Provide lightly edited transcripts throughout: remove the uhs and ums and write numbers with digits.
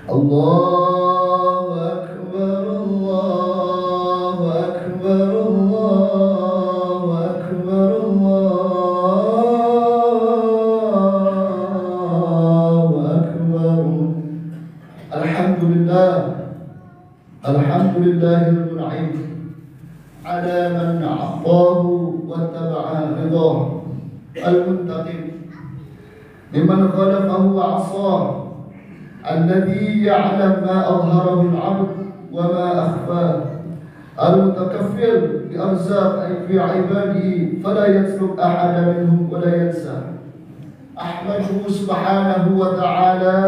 Allahu Akbar, Allahu Akbar, Allahu Akbar, Allahu Akbar. Alhamdulillah, Alhamdulillahirabbil alamin. Ala man a'tahu wa taba'a ridha al-muntaqim mimman khalafahu wa 'asahu الذي يعلم ما أظهره العبد وما أخفاه المتكفل بأرزاق في عباده فلا يترك أحد منهم ولا ينسى. أحمده سبحانه وتعالى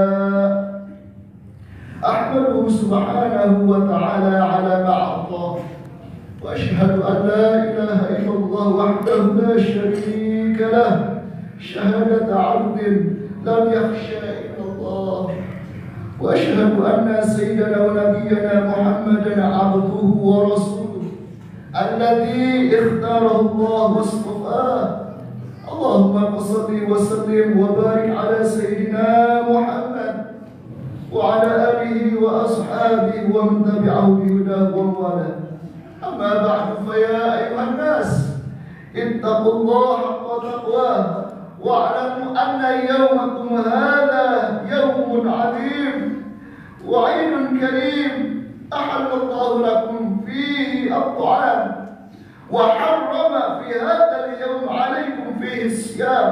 على ما أعطاه، وأشهد أن لا إله إلا الله وحده لا شريك له شهادة عبد لم يخشى إلا الله، وأشهد أن سيدنا ونبينا محمدا عبده ورسوله الذي اختاره الله واصطفاه. اللهم صل وسلم وبارك على سيدنا محمد وعلى آله وأصحابه ومن تبعه بهداه وموالاه. أما بعد، فيا أيها الناس اتقوا الله حق تقواه، واعلموا أن يومكم هذا يوم عظيم وعيد كريم أحل الله لكم فيه الطعام، وحرم في هذا اليوم عليكم فيه الصيام،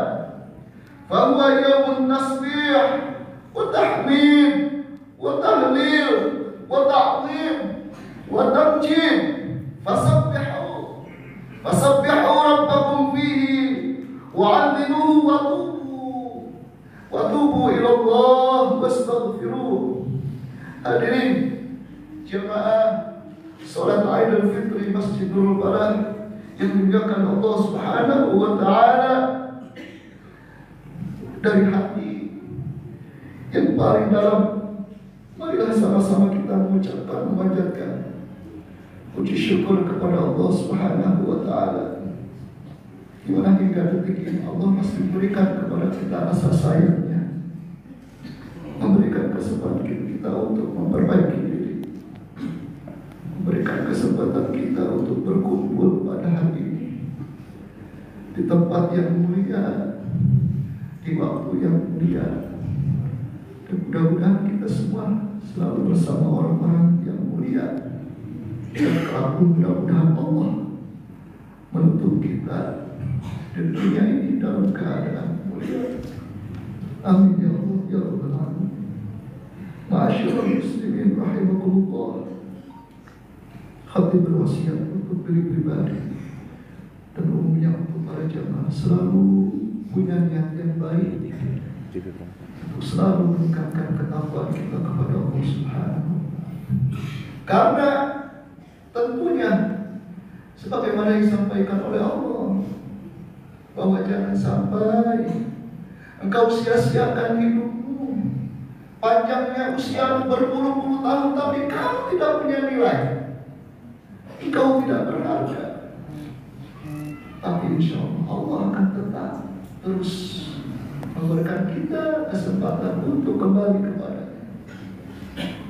فهو يوم التسبيح والتحميد والتهليل والتعظيم والتمجيد. فسبحوا ربكم فيه وعذبوه وتوبوا إلى الله واستغفروه. Hadirin jemaah salat Idul Fitri Masjidul Balah yang dimuliakan Allah Subhanahu wa taala, dari hati yang paling dalam, marilah sama-sama kita mengucapkan, memanjatkan puji syukur kepada Allah Subhanahu wa taala, di mana hingga detik ini Allah masih memberikan kepada kita rasa sayangnya, memberikan kesempatan kita untuk memperbaiki diri, memberikan kesempatan kita untuk berkumpul pada hari ini di tempat yang mulia, di waktu yang mulia. Dan mudah-mudahan kita semua selalu bersama orang-orang yang mulia, dan kelak mudah-mudahan Allah menutup kita di dunia ini dalam keadaan mulia. Amin ya Allah ya Rabbal alamin. Ma'asyiral muslimin rahimakumullah. Khatib berwasiat untuk diri pribadi dan umumnya untuk para jamaah selalu punya niat yang baik untuk selalu meningkatkan ketakwaan kita kepada Allah Subhanahu. Karena tentunya sebagaimana yang disampaikan oleh Allah, bahwa jangan sampai engkau sia-siakan hidupmu, panjangnya usiamu berpuluh-puluh tahun, tapi kamu tidak punya nilai, engkau tidak berharga. Tapi insya Allah akan tetap terus memberikan kita kesempatan untuk kembali kepada-Nya.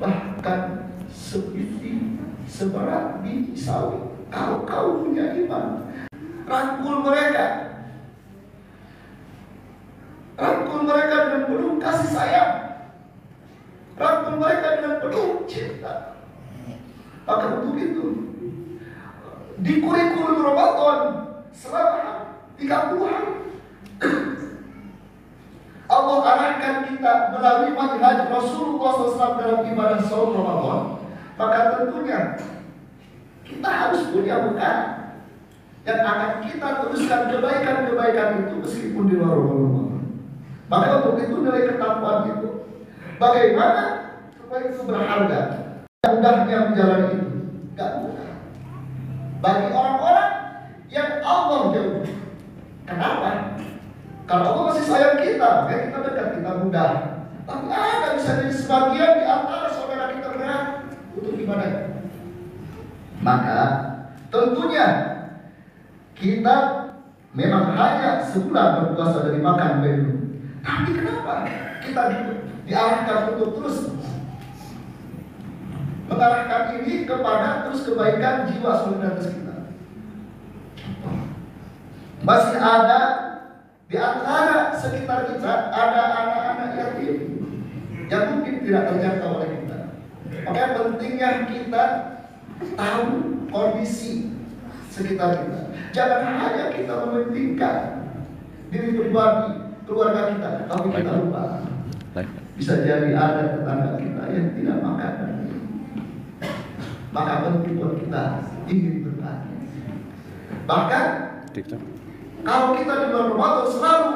Bahkan sebiji seberat biji sawi, kalau kau punya iman, rangkul mereka dengan penuh kasih sayang, rangkul mereka dengan penuh cinta. Maka untuk itu, di kurikulum Ramadan selama 30 hari, Allah arahkan kita melalui manhaj Rasulullah SAW dalam ibadah saum Ramadan. Maka tentunya kita harus punya bekal yang akan kita teruskan kebaikan-kebaikan itu meskipun di luar Ramadan. Maka untuk itu nilai ketakwaan itu, bagaimana supaya itu berharga. Mudahnya menjalani itu, gak mudah bagi orang-orang yang Allah jauh. Kenapa? Kalau Allah masih sayang kita, maka kita dekat, kita mudah. Tapi ada bisa jadi sebagian di antara saudara kita berat untuk ibadah. Maka tentunya kita memang hanya sebulan berpuasa dari makan minum. Tapi kenapa kita diarahkan untuk terus mengarahkan ini kepada terus kebaikan jiwa solidaritas kita. Masih ada di antara sekitar kita ada anak-anak yatim yang mungkin tidak terjangkau oleh kita. Makanya pentingnya kita tahu kondisi sekitar kita. Jangan hanya kita mementingkan diri pribadi, keluarga kita, tapi kita lupa. Bisa jadi ada tetangga kita yang tidak makan. Maka penting buat kita ingin berbagi. Bahkan kalau kita di bulan Ramadan selalu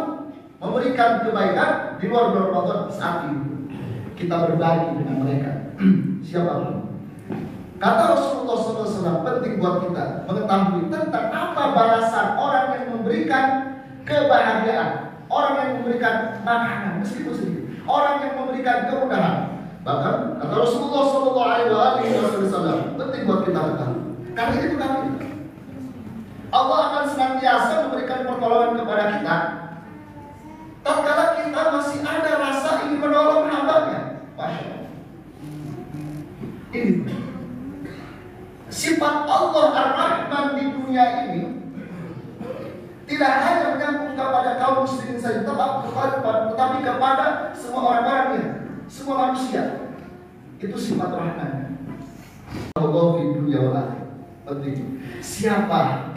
memberikan kebaikan, di luar bulan Ramadan saat itu kita berbagi dengan mereka. Siapapun. Kata Rasulullah SAW, penting buat kita mengetahui tentang apa balasan orang yang memberikan kebahagiaan, orang yang memberikan makanan meskipun sedikit, orang yang memberikan kemudahan. Bahkan kata Rasulullah SAW, penting buat kita ketahui. Karena ini bukan kita. Allah akan senantiasa memberikan pertolongan kepada kita tatkala kita masih ada rasa ingin menolong hamba-Nya. Masya Allah. Ini sifat Allah Ar-Rahman di dunia ini tidak hanya menyambung kepada kaum muslimin saja, tetapi kepada semua orang-orangnya, semua manusia. Itu sifat Rahman. Allah di dunia penting. Siapa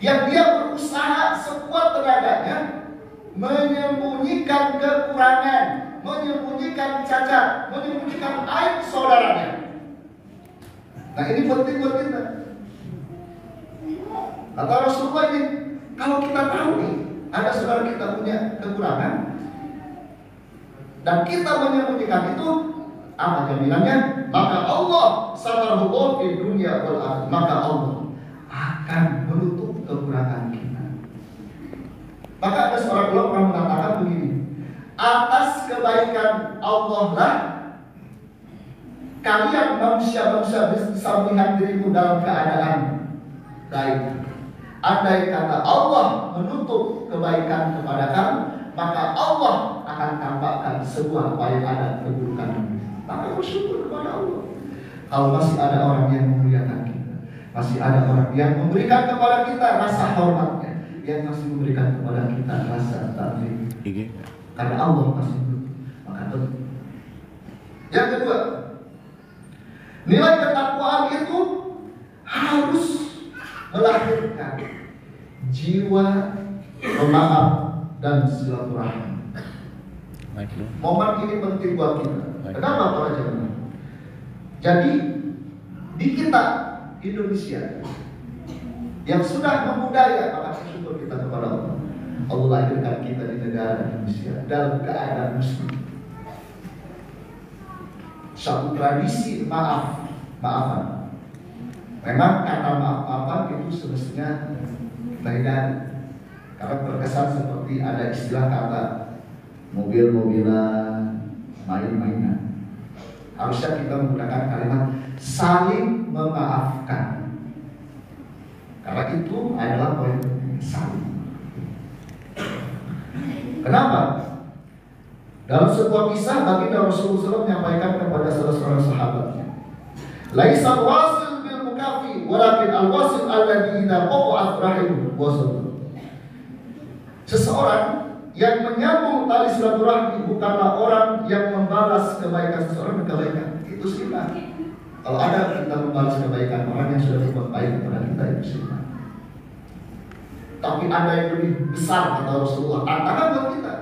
yang dia berusaha sekuat tenaganya menyembunyikan kekurangan, menyembunyikan cacat, menyembunyikan aib saudaranya. Nah ini penting buat kita. Kata Rasulullah ini, kalau kita tahu nih ada saudara kita punya kekurangan dan kita menyembunyikan itu, apa jaminannya? Maka Allah satarullah di dunia wal akhirah, maka Allah akan menutup kekurangan kita. Maka ada seorang ulama pernah mengatakan begini, atas kebaikan Allah lah kalian manusia-manusia bisa melihat dirimu dalam keadaan baik. Andai kata Allah menutup kebaikan kepada kamu, maka Allah akan tampakkan sebuah apa yang ada keburukan. Maka bersyukur kepada Allah. Kalau masih ada orang yang memuliakan kita, masih ada orang yang memberikan kepada kita rasa hormatnya, yang masih memberikan kepada kita rasa takzim, karena Allah masih belum. Maka tentu. Yang kedua, nilai ketakwaan itu harus melahirkan jiwa pemaaf dan silaturahmi. Momen ini penting buat kita. Kenapa para jemaah? Jadi di kita Indonesia yang sudah membudaya, maka syukur kita kepada Allah. Allah lahirkan kita di negara Indonesia dalam keadaan muslim. Satu tradisi maafan. Memang kata maafan itu semestinya beda, karena terkesan seperti ada istilah kata mobil-mobilan, main-mainan. Harusnya kita menggunakan kalimat saling memaafkan, karena itu adalah poin penting, saling. Kenapa? Dalam sebuah kisah baginda Rasulullah SAW menyampaikan kepada salah seorang sahabatnya, laisa wasil bil mukafi walakin al wasil alladhi idza qata'at rahimu wasal. Seseorang yang menyambung tali silaturahmi bukanlah orang yang membalas kebaikan seseorang dengan kebaikan. Itu sunnah. Kalau ada kita membalas kebaikan orang yang sudah berbuat baik kepada kita, itu sunnah. Tapi ada yang lebih besar, kata Rasulullah, tantangan buat kita.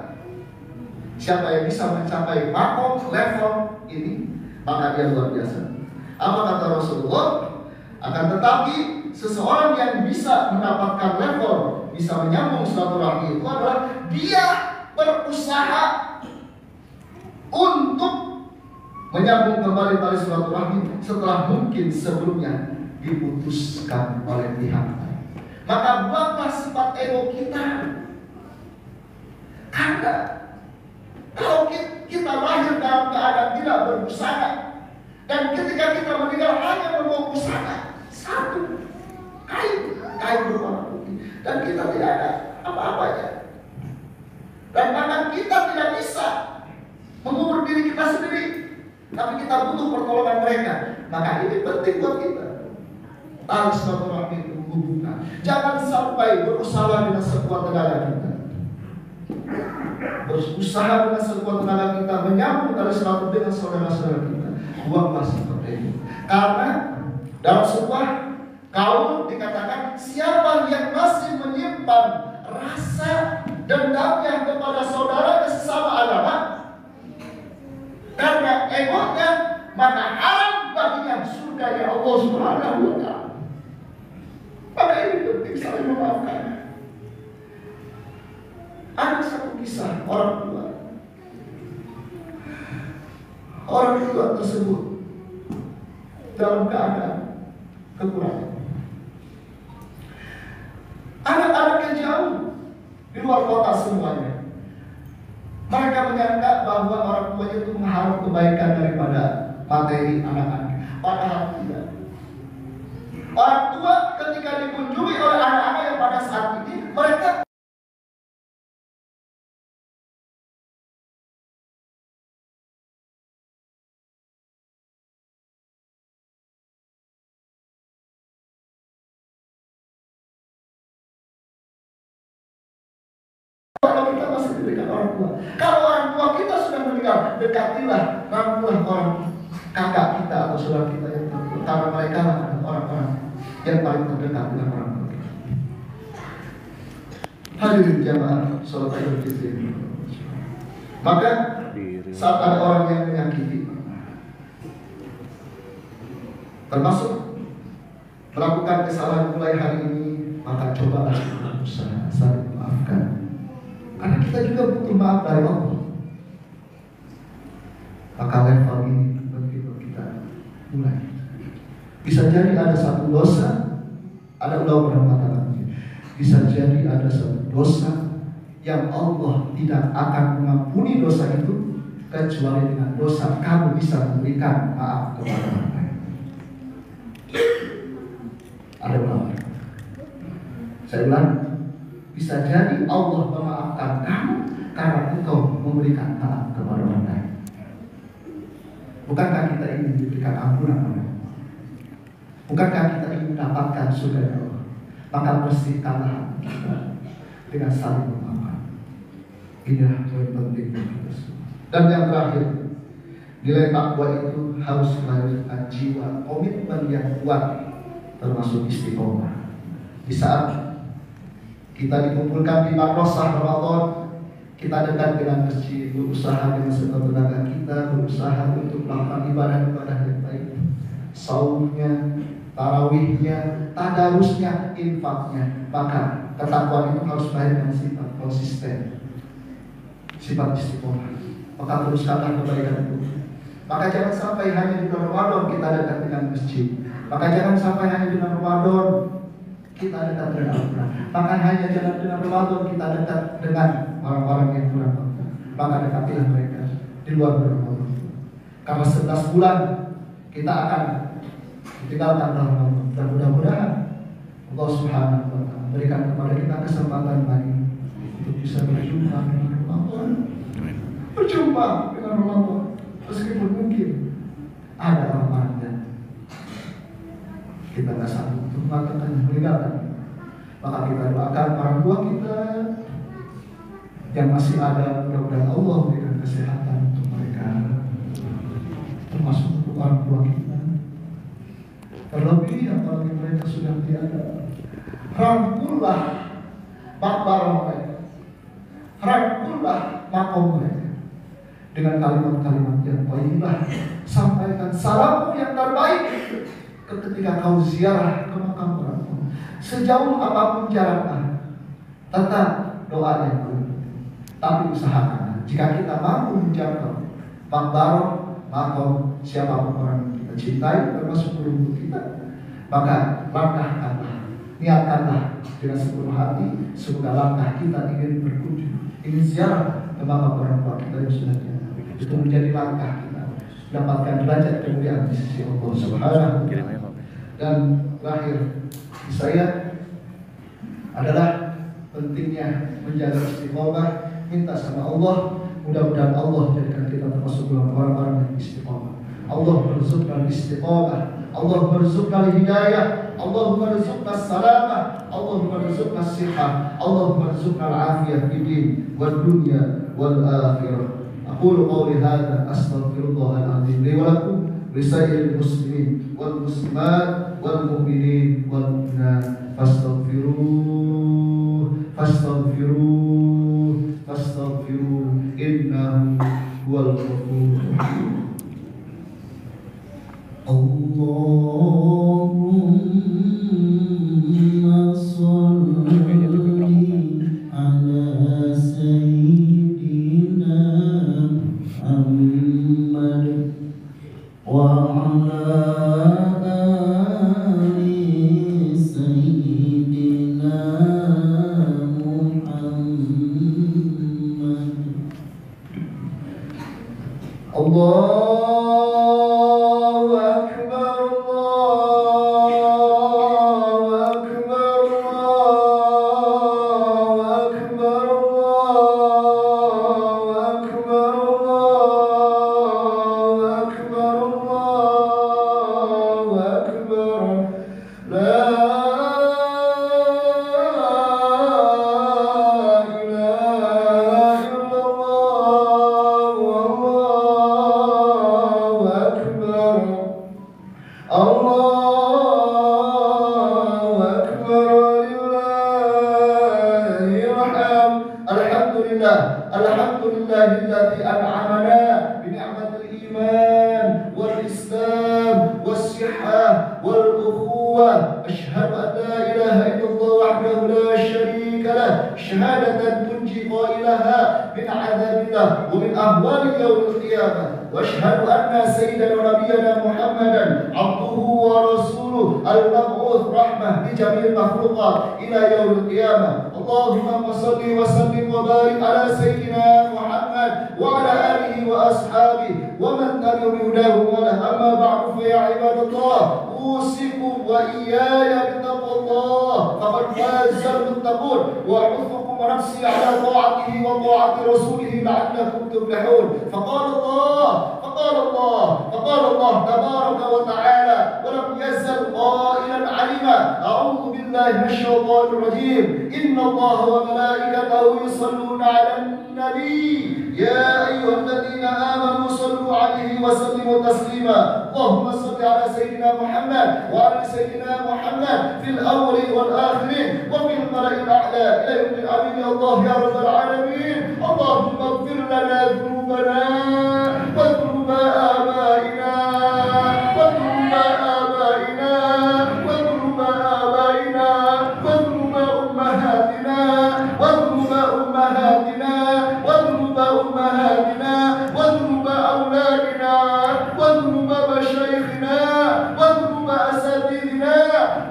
Siapa yang bisa mencapai makom level ini, maka dia luar biasa. Apa kata Rasulullah? Akan tetapi seseorang yang bisa mendapatkan level, bisa menyambung silaturahmi itu adalah dia berusaha untuk menyambung kembali tali silaturahmi setelah mungkin sebelumnya diputuskan oleh pihak lain. Maka buatlah sifat ego kita. Karena kalau kita lahir dalam keadaan tidak berbusana, dan ketika kita meninggal hanya membawa busana satu, kain berwarna putih, dan kita tidak ada apa-apanya, dan bahkan kita tidak bisa mengubur diri kita sendiri, tapi kita butuh pertolongan mereka. Maka ini penting buat kita. Tali silaturahmi itu menghubungkan. Jangan sampai berusaha dengan sekuat tenaga kita, berusaha dengan sekuat tenaga kita menyambung tali silaturahmi dengan saudara-saudara kita. Buanglah seperti itu. Karena dalam sebuah kaul dikatakan, siapa yang masih menyimpan rasa dendamnya kepada saudaranya sesama agama karena egonya, maka haram baginya surga ya Allah Subhanahu wa Ta'ala. Maka ini penting saling memaafkan. Ada satu kisah orang tua tersebut dalam keadaan kekurangan. Anak-anaknya jauh di luar kota semuanya. Mereka menyangka bahwa orang tuanya itu mengharap kebaikan daripada materi anak-anaknya. Padahal tidak. Orang tua ketika dikunjungi oleh anak-anak yang pada saat ini, mereka kalau kita masih diberikan orang tua. Kalau orang tua kita sudah meninggal, dekatilah, rangkulah orang kakak kita atau saudara kita yang tertua. Karena mereka adalah orang-orang yang paling terdekat dengan orang tua kita. Hadirin jamaah salat Idul Fitri. Maka saat ada orang yang menyakiti, termasuk melakukan kesalahan mulai hari ini, maka cobalah berusaha saling memaafkan. Karena kita juga butuh maaf dari Allah. Maka level ini begitu kita mulai. Bisa jadi ada satu dosa, ada ulama mengatakan, bisa jadi ada satu dosa yang Allah tidak akan mengampuni dosa itu kecuali dengan dosa kamu bisa memberikan maaf kepada orang lain. Ada ulama. Saya ulang. Bisa jadi Allah memaafkan kamu karena engkau memberikan maaf kepada orang lain. Bukankah kita ingin diberikan ampunan oleh Allah? Bukankah kita ingin mendapatkan surga Allah? Maka bersihkanlah hati kita dengan saling memaafkan. Inilah poin penting bagi kita semua. Dan yang terakhir, nilai takwa itu harus melahirkan jiwa komitmen yang kuat, termasuk istiqomah. Di saat kita dikumpulkan di madrasah Ramadan, kita dekat dengan masjid, berusaha dengan sekuat tenaga kita, berusaha untuk melakukan ibadah-ibadah yang baik, saumnya, tarawihnya, tadarusnya, infaknya. Maka ketakwaan itu harus melahirkan sifat konsisten, sifat istiqomah. Maka teruskanlah kebaikan itu. Maka jangan sampai hanya di bulan Ramadan kita dekat dengan masjid. Maka jangan sampai hanya di bulan Ramadan kita dekat dengan Al-Quran. Maka hanya jangan dengan Ramadan kita dekat dengan orang-orang yang kurang mampu. Maka dekatilah mereka di luar Ramadan. Karena 11 bulan kita akan ditinggalkan dalam Ramadan. Dan mudah-mudahan Allah Subhanahu wa Ta'ala berikan kepada kita kesempatan lagi untuk bisa berjumpa dengan Ramadan. Berjumpa dengan Ramadan. Meskipun mungkin ada orang-orang yang kita tidak sanggup untuk mengatakan meninggalkan. Maka kita doakan orang tua kita yang masih ada, mudah-mudahan Allah memberikan kesehatan untuk mereka, termasuk untuk orang tua kita. Terlebih apalagi mereka sudah tiada, rangkullah makbarah mereka, rangkullah makom mereka dengan kalimat-kalimat yang thayyibah. Sampaikan salammu yang terbaik ketika kau ziarah ke makam orang tua. Sejauh apapun jaraknya, tetap doa yang baik. Tapi usahakan jika kita mampu menjangkau makbarah, makam siapapun orang yang kita cintai, termasuk leluhur kita, maka langkahkanlah, niatkanlah dengan sepenuh hati. Semoga langkah kita ingin berkunjung, ingin ziarah ke makam orang tua kita yang sudah tiada, itu menjadi langkah kita dapatkan derajat kemuliaan di sisi Allah Subhanahu wa Ta'ala. Dan terakhir saya adalah pentingnya menjaga istiqomah. Minta sama Allah, mudah-mudahan Allah jadikan kita termasuk orang-orang yang istiqomah. Allahumma rzuqna istiqamah, Allahumma rzuqna hidayah, Allahumma rzuqna salamah, Allahumma rzuqna sihah, Allahumma rzuqna al-afiyah fid din wad dunya wal akhirah. Aqulu qawli hadza astaghfirullahal azim li wa lakum lisairil muslimin wal muslimat wal mu'minin wal mu'minat fastaghfiruh innahu huwal ghafurur rahim. Allahumma sholli ala sayyidina Muhammad wa ala ali sayyidina Muhammad. Allahu Akbar, Allahu Akbar, Allahu Akbar, Allahu Akbar, Allahu Akbar, Allahu Akbar. La Alhamdulillahilladzi an'amana bi ni'matil iman wal islam was sihah wal ukhuwah. Asyhadu an la ilaha illallah wahdahu la syarika lah, syahadatan tunji qailaha min 'adzabillah wa min ahwali yaumil qiyamah. Wa asyhadu anna sayyidana wa nabiyyana Muhammadan 'abduhu wa rasuluh al-mab'uts rahmah li jami'il makhluqat ila yaumil qiyamah. Allahumma shalli wa sallim wa barik ala sayyidina Muhammad wa ala alihi wa ashabihi wa man tabi'a bihudahum wa la. Amma ba'du fa ya ibadallah, usikum wa iyaya bittaqwallah faqad fazal muttaqun wa a'udzukum wa nafsi ala ta'atihi wa ta'ati rasulih la'allakum tuflihun. فقال الله تبارك وتعالى ولم يزل قائلا علما أعوذ بالله من الشيطان الرجيم إن الله وملائكته يصلون على النبي يا أيها الذين آمنوا صلوا عليه وسلموا تسليما. اللهم صل على سيدنا محمد وعلى سيدنا محمد في الأولين والآخرين وفي الملأ الأعلى إلى يوم الأمين. الله يا رب العالمين. اللهم اغفر لنا ذنوبنا وذنوب آبائنا وذنوب آبائنا وذنوب آبائنا وذنوب أمهاتنا وذنوب أمهاتنا وذنوب أمهاتنا وذنوب أولادنا وذنوب مشايخنا وذنوب أساتذتنا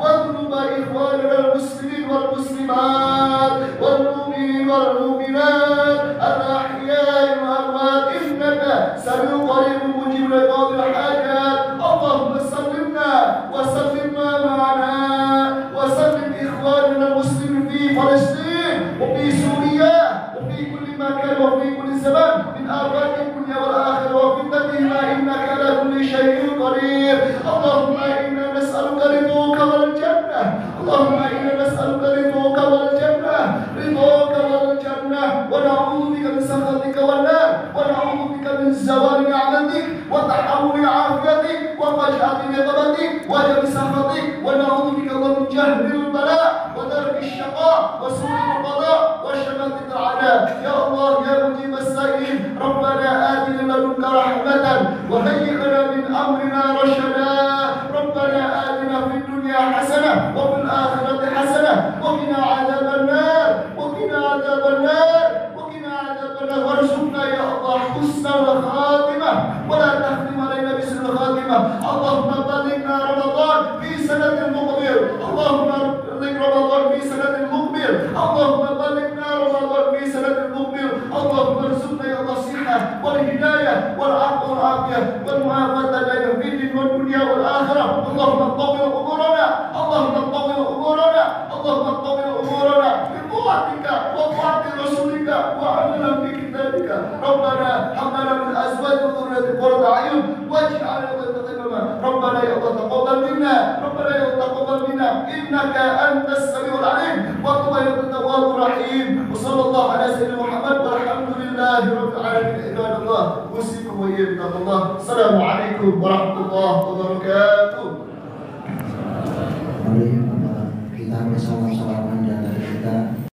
وذنوب إخواننا المسلمين والمسلمات والمؤمنين والمؤمنات الأحياء والأموات إنك سميع قريب مجيب لقاضي الحاجات. اللهم سلمنا وسلم ما معنا وسلم إخواننا المسلمين في فلسطين وفي سوريا وفي كل مكان وفي كل زمان من آفات الدنيا والآخرة وفتنتهما إنك على كل شيء قدير. اللهم إنا نسألك رضاك والجنة. اللهم إنا نسألك رضاك والجنة ونعوذ بك من سخطك والنار ونعوذ بك من زوال نعمتك وتحول عافيتك وفجأة نقمتك وجل سخطك ونعوذ بك من جهل البلاء ودرك الشقاء وسوء القضاء وشماتة العذاب. يا الله يا مجيب السائلين ربنا آتنا من لدنك رحمة وهيئ لنا من أمرنا رشدا. ربنا آتنا في الدنيا حسنة وفي الآخرة حسنة وقنا عذاب النار وارزقنا يا الله حسن الخاتمة ولا تختم علينا بسوء الخاتمة. اللهم بلغنا رمضان في سنة المقبل. اللهم بلغ رمضان في سنة المقبل. اللهم بلغنا رمضان في سنة المقبل. اللهم ارزقنا يا الله الصحة والهداية والعفو والعافية والمعافاة دائما في الدين والدنيا والآخرة. اللهم طول أمورنا بطاعتك وطاعة رسولك وعملا بكتابك. ربنا هب لنا من أزواجنا وذريتنا قرة أعين واجعلنا إنك أنت السميع العليم وهو التواب الرحيم. وصلى الله على سيدنا محمد والحمد لله رب العالمين. عباد الله أوصيكم وإياكم بتقوى الله. السلام عليكم ورحمة الله وبركاته.